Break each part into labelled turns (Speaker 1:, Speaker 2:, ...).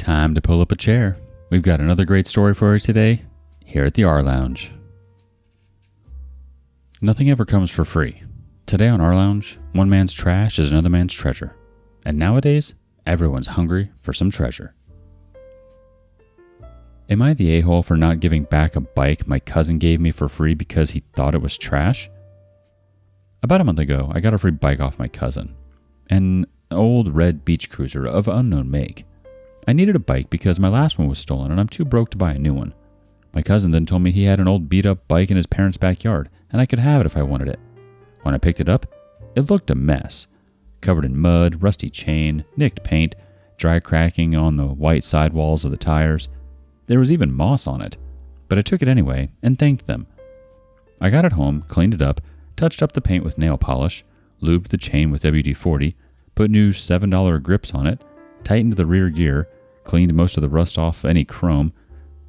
Speaker 1: Time to pull up a chair. We've got another great story for you today, here at the rLounge. Nothing ever comes for free. Today on rLounge, one man's trash is another man's treasure. And nowadays, everyone's hungry for some treasure. Am I the a-hole for not giving back a bike my cousin gave me for free because he thought it was trash? About a month ago, I got a free bike off my cousin. An old red beach cruiser of unknown make. I needed a bike because my last one was stolen and I'm too broke to buy a new one. My cousin then told me he had an old beat-up bike in his parents' backyard and I could have it if I wanted it. When I picked it up, it looked a mess. Covered in mud, rusty chain, nicked paint, dry cracking on the white sidewalls of the tires. There was even moss on it, but I took it anyway and thanked them. I got it home, cleaned it up, touched up the paint with nail polish, lubed the chain with WD-40, put new $7 grips on it, tightened the rear gear, cleaned most of the rust off any chrome,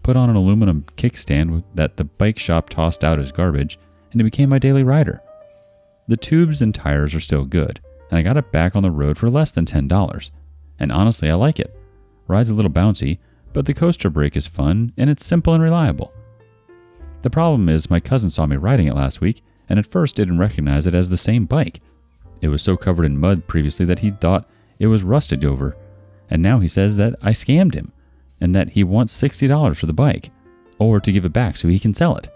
Speaker 1: put on an aluminum kickstand that the bike shop tossed out as garbage, and it became my daily rider. The tubes and tires are still good, and I got it back on the road for less than $10. And honestly, I like it. Ride's a little bouncy, but the coaster brake is fun, and it's simple and reliable. The problem is my cousin saw me riding it last week, and at first didn't recognize it as the same bike. It was so covered in mud previously that he thought it was rusted over, and now he says that I scammed him, and that he wants $60 for the bike, or to give it back so he can sell it.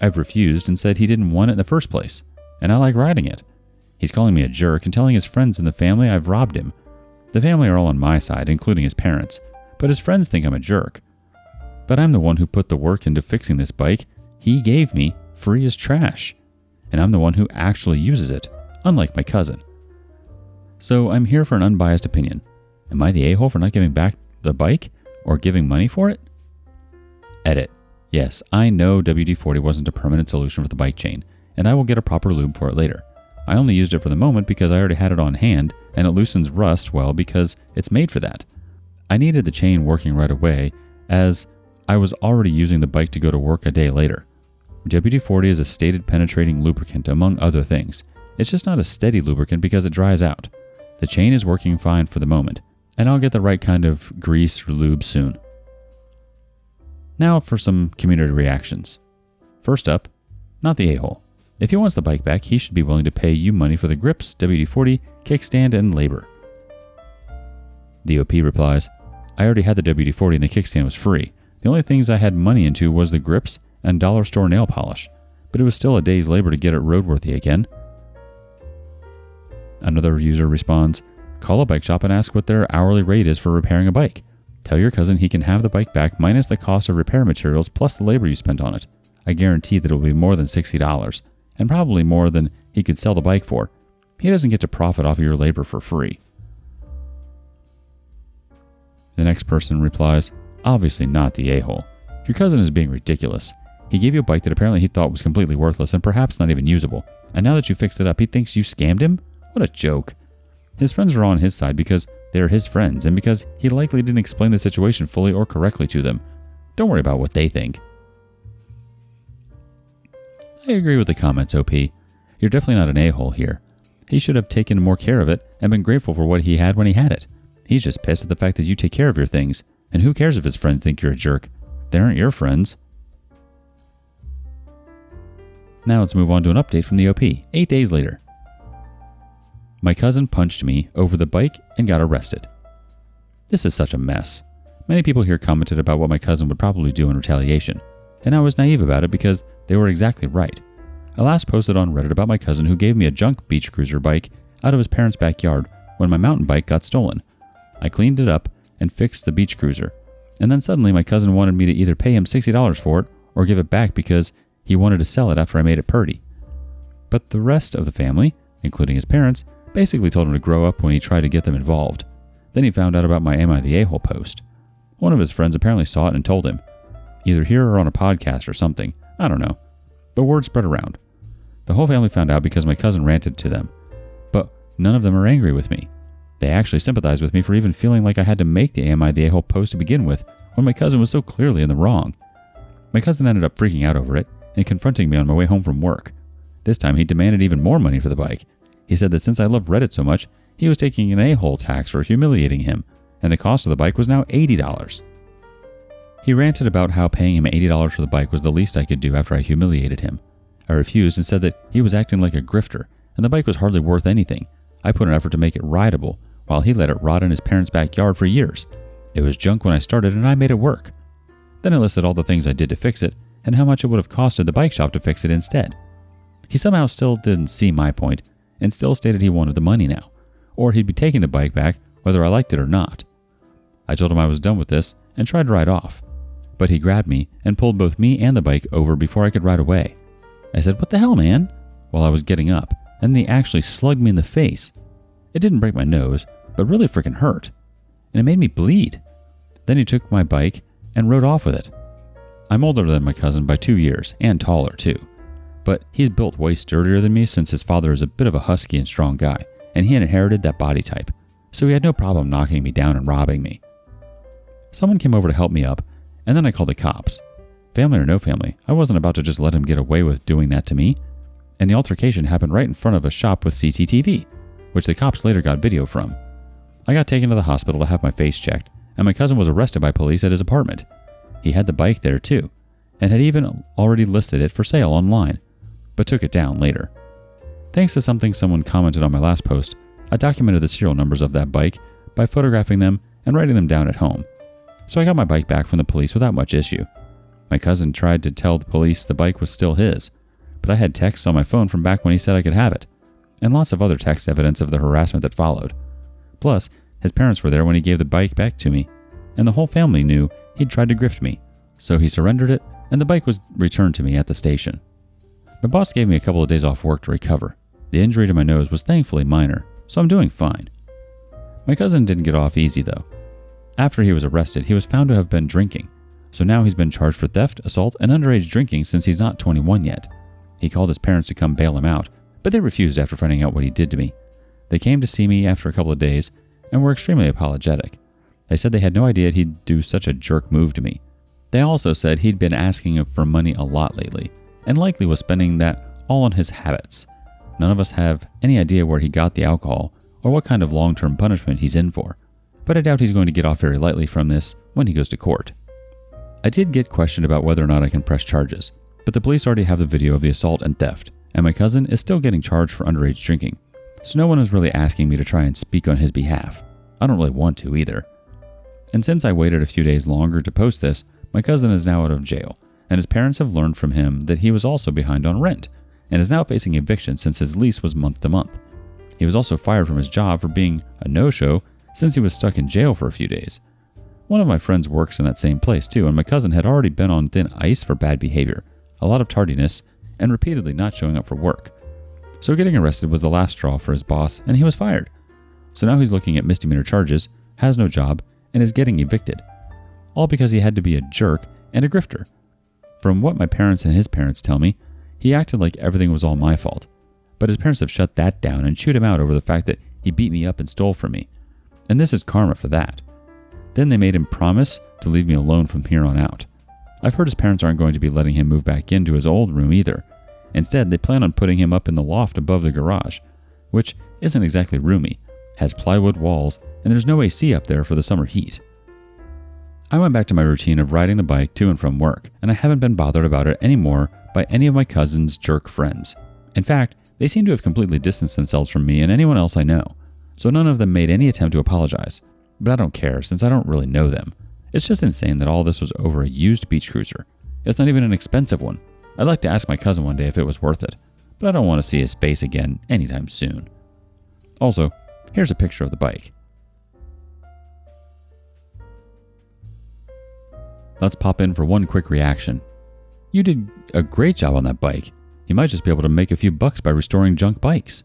Speaker 1: I've refused and said he didn't want it in the first place, and I like riding it. He's calling me a jerk and telling his friends in the family I've robbed him. The family are all on my side, including his parents, but his friends think I'm a jerk. But I'm the one who put the work into fixing this bike he gave me free as trash, and I'm the one who actually uses it, unlike my cousin. So I'm here for an unbiased opinion. Am I the a-hole for not giving back the bike or giving money for it? Edit. Yes, I know WD-40 wasn't a permanent solution for the bike chain, and I will get a proper lube for it later. I only used it for the moment because I already had it on hand, and it loosens rust well because it's made for that. I needed the chain working right away, as I was already using the bike to go to work a day later. WD-40 is a stated penetrating lubricant, among other things. It's just not a steady lubricant because it dries out. The chain is working fine for the moment, and I'll get the right kind of grease or lube soon. Now for some community reactions. First up, not the a-hole. If he wants the bike back, he should be willing to pay you money for the grips, WD-40, kickstand, and labor. The OP replies, I already had the WD-40 and the kickstand was free. The only things I had money into was the grips and dollar store nail polish, but it was still a day's labor to get it roadworthy again. Another user responds, call a bike shop and ask what their hourly rate is for repairing a bike. Tell your cousin he can have the bike back minus the cost of repair materials plus the labor you spent on it. I guarantee that it will be more than $60, and probably more than he could sell the bike for. He doesn't get to profit off of your labor for free. The next person replies, obviously not the a-hole. Your cousin is being ridiculous. He gave you a bike that apparently he thought was completely worthless and perhaps not even usable. And now that you fixed it up, he thinks you scammed him? What a joke. His friends are on his side because they are his friends and because he likely didn't explain the situation fully or correctly to them. Don't worry about what they think. I agree with the comments, OP. You're definitely not an a-hole here. He should have taken more care of it and been grateful for what he had when he had it. He's just pissed at the fact that you take care of your things. And who cares if his friends think you're a jerk? They aren't your friends. Now let's move on to an update from the OP, 8 days later. My cousin punched me over the bike and got arrested. This is such a mess. Many people here commented about what my cousin would probably do in retaliation, and I was naive about it because they were exactly right. I last posted on Reddit about my cousin who gave me a junk beach cruiser bike out of his parents' backyard when my mountain bike got stolen. I cleaned it up and fixed the beach cruiser, and then suddenly my cousin wanted me to either pay him $60 for it or give it back because he wanted to sell it after I made it purty. But the rest of the family, including his parents, basically told him to grow up when he tried to get them involved. Then he found out about my Am I the A-hole post. One of his friends apparently saw it and told him, either here or on a podcast or something, I don't know. But word spread around. The whole family found out because my cousin ranted to them. But none of them are angry with me. They actually sympathize with me for even feeling like I had to make the Am I the A-hole post to begin with when my cousin was so clearly in the wrong. My cousin ended up freaking out over it and confronting me on my way home from work. This time he demanded even more money for the bike. He said that since I love Reddit so much, he was taking an a-hole tax for humiliating him, and the cost of the bike was now $80. He ranted about how paying him $80 for the bike was the least I could do after I humiliated him. I refused and said that he was acting like a grifter, and the bike was hardly worth anything. I put an effort to make it rideable, while he let it rot in his parents' backyard for years. It was junk when I started, and I made it work. Then I listed all the things I did to fix it, and how much it would have costed the bike shop to fix it instead. He somehow still didn't see my point, and still stated he wanted the money now, or he'd be taking the bike back whether I liked it or not. I told him I was done with this, and tried to ride off. But he grabbed me and pulled both me and the bike over before I could ride away. I said, "What the hell, man?" while I was getting up, and then he actually slugged me in the face. It didn't break my nose, but really freaking hurt, and it made me bleed. Then he took my bike and rode off with it. I'm older than my cousin by 2 years, and taller too, but he's built way sturdier than me since his father is a bit of a husky and strong guy, and he inherited that body type, so he had no problem knocking me down and robbing me. Someone came over to help me up, and then I called the cops. Family or no family, I wasn't about to just let him get away with doing that to me, and the altercation happened right in front of a shop with CCTV, which the cops later got video from. I got taken to the hospital to have my face checked, and my cousin was arrested by police at his apartment. He had the bike there too, and had even already listed it for sale online, but took it down later. Thanks to something someone commented on my last post, I documented the serial numbers of that bike by photographing them and writing them down at home. So I got my bike back from the police without much issue. My cousin tried to tell the police the bike was still his, but I had texts on my phone from back when he said I could have it, and lots of other text evidence of the harassment that followed. Plus, his parents were there when he gave the bike back to me, and the whole family knew he'd tried to grift me, so he surrendered it, and the bike was returned to me at the station. My boss gave me a couple of days off work to recover. The injury to my nose was thankfully minor, so I'm doing fine. My cousin didn't get off easy though. After he was arrested, he was found to have been drinking, so now he's been charged for theft, assault, and underage drinking since he's not 21 yet. He called his parents to come bail him out, but they refused after finding out what he did to me. They came to see me after a couple of days and were extremely apologetic. They said they had no idea he'd do such a jerk move to me. They also said he'd been asking for money a lot lately, and likely was spending that all on his habits. None of us have any idea where he got the alcohol or what kind of long-term punishment he's in for, but I doubt he's going to get off very lightly from this when he goes to court. I did get questioned about whether or not I can press charges, but the police already have the video of the assault and theft, and my cousin is still getting charged for underage drinking, so no one is really asking me to try and speak on his behalf. I don't really want to either. And since I waited a few days longer to post this, my cousin is now out of jail, and his parents have learned from him that he was also behind on rent, and is now facing eviction since his lease was month to month. He was also fired from his job for being a no-show since he was stuck in jail for a few days. One of my friends works in that same place too, and my cousin had already been on thin ice for bad behavior, a lot of tardiness, and repeatedly not showing up for work. So getting arrested was the last straw for his boss, and he was fired. So now he's looking at misdemeanor charges, has no job, and is getting evicted. All because he had to be a jerk and a grifter. From what my parents and his parents tell me, he acted like everything was all my fault. But his parents have shut that down and chewed him out over the fact that he beat me up and stole from me. And this is karma for that. Then they made him promise to leave me alone from here on out. I've heard his parents aren't going to be letting him move back into his old room either. Instead, they plan on putting him up in the loft above the garage, which isn't exactly roomy, has plywood walls, and there's no AC up there for the summer heat. I went back to my routine of riding the bike to and from work, and I haven't been bothered about it anymore by any of my cousin's jerk friends. In fact, they seem to have completely distanced themselves from me and anyone else I know, so none of them made any attempt to apologize. But I don't care, since I don't really know them. It's just insane that all this was over a used beach cruiser. It's not even an expensive one. I'd like to ask my cousin one day if it was worth it, but I don't want to see his face again anytime soon. Also, here's a picture of the bike. Let's pop in for one quick reaction. You did a great job on that bike. You might just be able to make a few bucks by restoring junk bikes.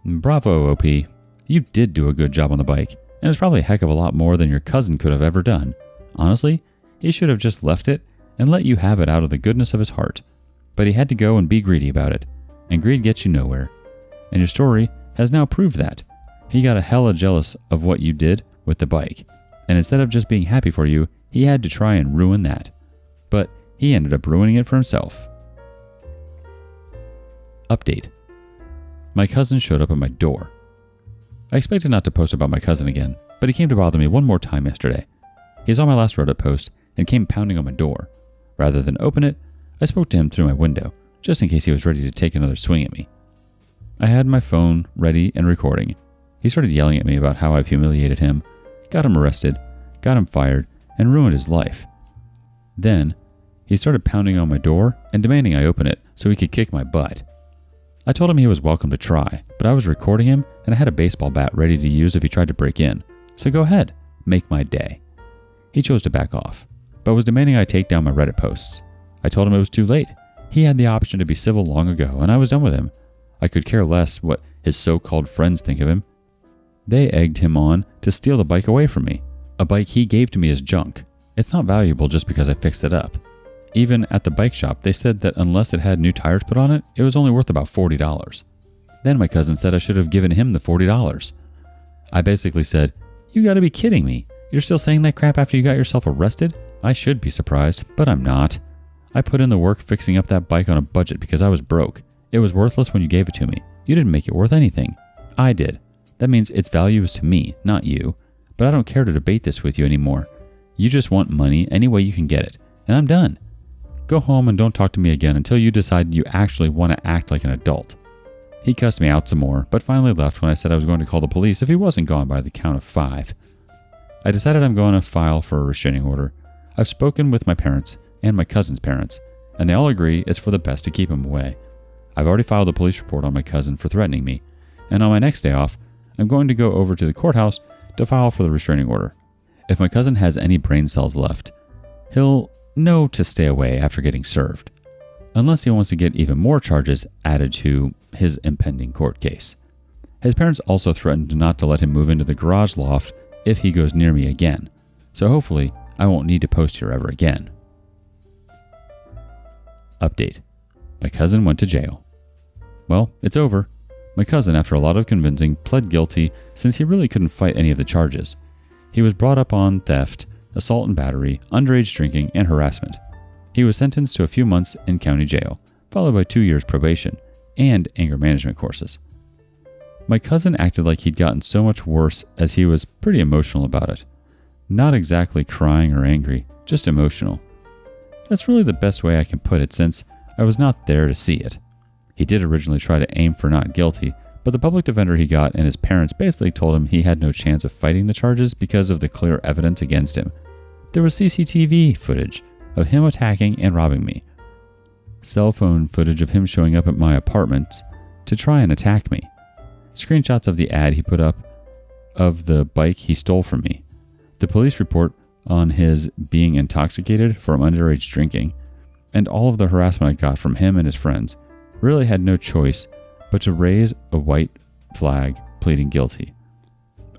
Speaker 1: Bravo, OP. You did do a good job on the bike, and it's probably a heck of a lot more than your cousin could have ever done. Honestly, he should have just left it and let you have it out of the goodness of his heart. But he had to go and be greedy about it, and greed gets you nowhere. And your story has now proved that. He got a hella jealous of what you did with the bike, and instead of just being happy for you, he had to try and ruin that. But he ended up ruining it for himself. Update. My cousin showed up at my door. I expected not to post about my cousin again, but he came to bother me one more time yesterday. He saw my last Reddit post and came pounding on my door. Rather than open it, I spoke to him through my window, just in case he was ready to take another swing at me. I had my phone ready and recording. He started yelling at me about how I've humiliated him, got him arrested, got him fired, and ruined his life. Then, he started pounding on my door and demanding I open it so he could kick my butt. I told him he was welcome to try, but I was recording him and I had a baseball bat ready to use if he tried to break in. So go ahead, make my day. He chose to back off, but was demanding I take down my Reddit posts. I told him it was too late. He had the option to be civil long ago and I was done with him. I could care less what his so-called friends think of him. They egged him on to steal the bike away from me. A bike he gave to me as junk. It's not valuable just because I fixed it up. Even at the bike shop, they said that unless it had new tires put on it, it was only worth about $40. Then my cousin said I should have given him the $40. I basically said, "You gotta be kidding me. You're still saying that crap after you got yourself arrested?" I should be surprised, but I'm not. I put in the work fixing up that bike on a budget because I was broke. It was worthless when you gave it to me. You didn't make it worth anything. I did. That means its value is to me, not you. But I don't care to debate this with you anymore. You just want money any way you can get it, and I'm done. Go home and don't talk to me again until you decide you actually want to act like an adult. He cussed me out some more, but finally left when I said I was going to call the police if he wasn't gone by the count of 5. I decided I'm going to file for a restraining order. I've spoken with my parents and my cousin's parents, and they all agree it's for the best to keep him away. I've already filed a police report on my cousin for threatening me, and on my next day off, I'm going to go over to the courthouse to file for the restraining order. If my cousin has any brain cells left, he'll know to stay away after getting served, unless he wants to get even more charges added to his impending court case. His parents also threatened not to let him move into the garage loft if he goes near me again, so hopefully I won't need to post here ever again. Update. My cousin went to jail. Well, it's over. My cousin, after a lot of convincing, pled guilty since he really couldn't fight any of the charges. He was brought up on theft, assault and battery, underage drinking, and harassment. He was sentenced to a few months in county jail, followed by 2 years probation and anger management courses. My cousin acted like he'd gotten so much worse as he was pretty emotional about it. Not exactly crying or angry, just emotional. That's really the best way I can put it since I was not there to see it. He did originally try to aim for not guilty, but the public defender he got and his parents basically told him he had no chance of fighting the charges because of the clear evidence against him. There was CCTV footage of him attacking and robbing me. Cell phone footage of him showing up at my apartment to try and attack me. Screenshots of the ad he put up of the bike he stole from me. The police report on his being intoxicated from underage drinking, and all of the harassment I got from him and his friends. Really had no choice but to raise a white flag pleading guilty,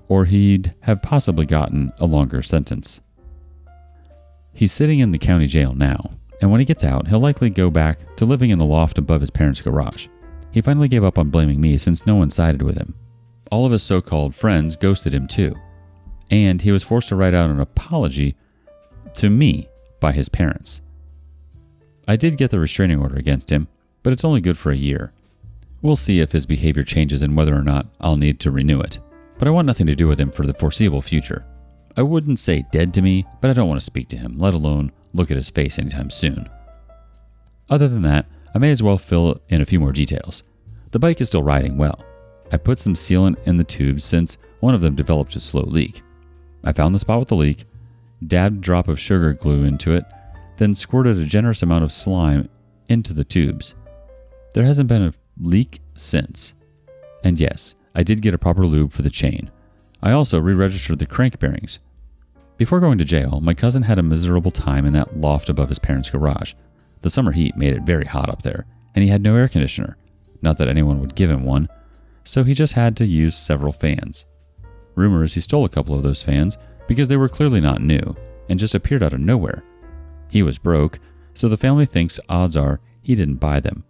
Speaker 1: or he'd have possibly gotten a longer sentence. He's sitting in the county jail now, and when he gets out, he'll likely go back to living in the loft above his parents' garage. He finally gave up on blaming me since no one sided with him. All of his so-called friends ghosted him too, and he was forced to write out an apology to me by his parents. I did get the restraining order against him, but it's only good for a year. We'll see if his behavior changes and whether or not I'll need to renew it. But I want nothing to do with him for the foreseeable future. I wouldn't say dead to me, but I don't want to speak to him, let alone look at his face anytime soon. Other than that, I may as well fill in a few more details. The bike is still riding well. I put some sealant in the tubes since one of them developed a slow leak. I found the spot with the leak, dabbed a drop of sugar glue into it, then squirted a generous amount of slime into the tubes. There hasn't been a leak since. And yes, I did get a proper lube for the chain. I also re-registered the crank bearings. Before going to jail, my cousin had a miserable time in that loft above his parents' garage. The summer heat made it very hot up there, and he had no air conditioner. Not that anyone would give him one, so he just had to use several fans. Rumors he stole a couple of those fans because they were clearly not new and just appeared out of nowhere. He was broke, so the family thinks odds are he didn't buy them.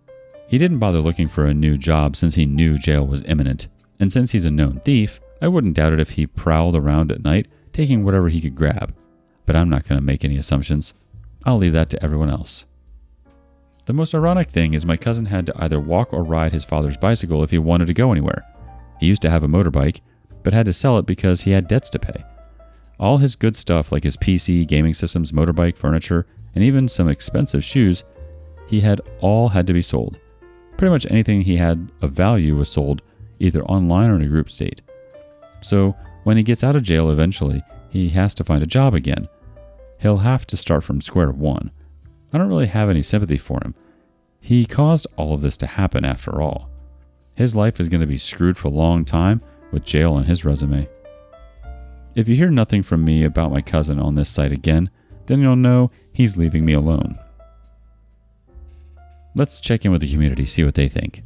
Speaker 1: He didn't bother looking for a new job since he knew jail was imminent, and since he's a known thief, I wouldn't doubt it if he prowled around at night taking whatever he could grab. But I'm not going to make any assumptions. I'll leave that to everyone else. The most ironic thing is my cousin had to either walk or ride his father's bicycle if he wanted to go anywhere. He used to have a motorbike, but had to sell it because he had debts to pay. All his good stuff like his PC, gaming systems, motorbike, furniture, and even some expensive shoes, all had to be sold. Pretty much anything he had of value was sold, either online or in a group state. So when he gets out of jail eventually, he has to find a job again. He'll have to start from square one. I don't really have any sympathy for him. He caused all of this to happen after all. His life is going to be screwed for a long time with jail on his resume. If you hear nothing from me about my cousin on this site again, then you'll know he's leaving me alone. Let's check in with the community, see what they think.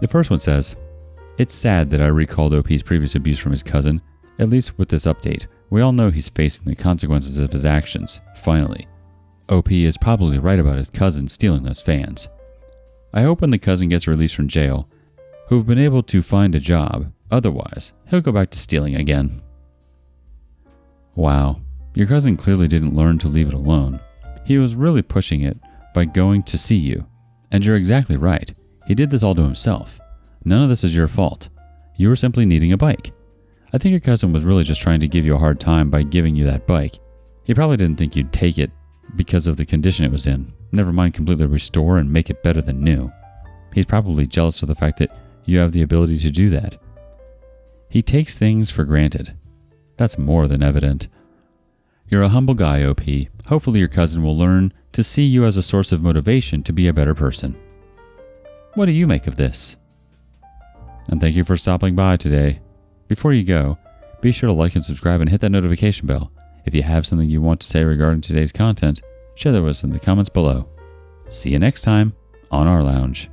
Speaker 1: The first one says, "It's sad that I recalled OP's previous abuse from his cousin. At least with this update, we all know he's facing the consequences of his actions, finally. OP is probably right about his cousin stealing those fans. I hope when the cousin gets released from jail, who've been able to find a job, otherwise he'll go back to stealing again." Wow, your cousin clearly didn't learn to leave it alone. He was really pushing it by going to see you. And you're exactly right. He did this all to himself. None of this is your fault. You were simply needing a bike. I think your cousin was really just trying to give you a hard time by giving you that bike. He probably didn't think you'd take it because of the condition it was in. Never mind completely restore and make it better than new. He's probably jealous of the fact that you have the ability to do that. He takes things for granted. That's more than evident. You're a humble guy, OP. Hopefully your cousin will learn to see you as a source of motivation to be a better person. What do you make of this? And thank you for stopping by today. Before you go, be sure to like and subscribe and hit that notification bell. If you have something you want to say regarding today's content, share that with us in the comments below. See you next time on rLounge.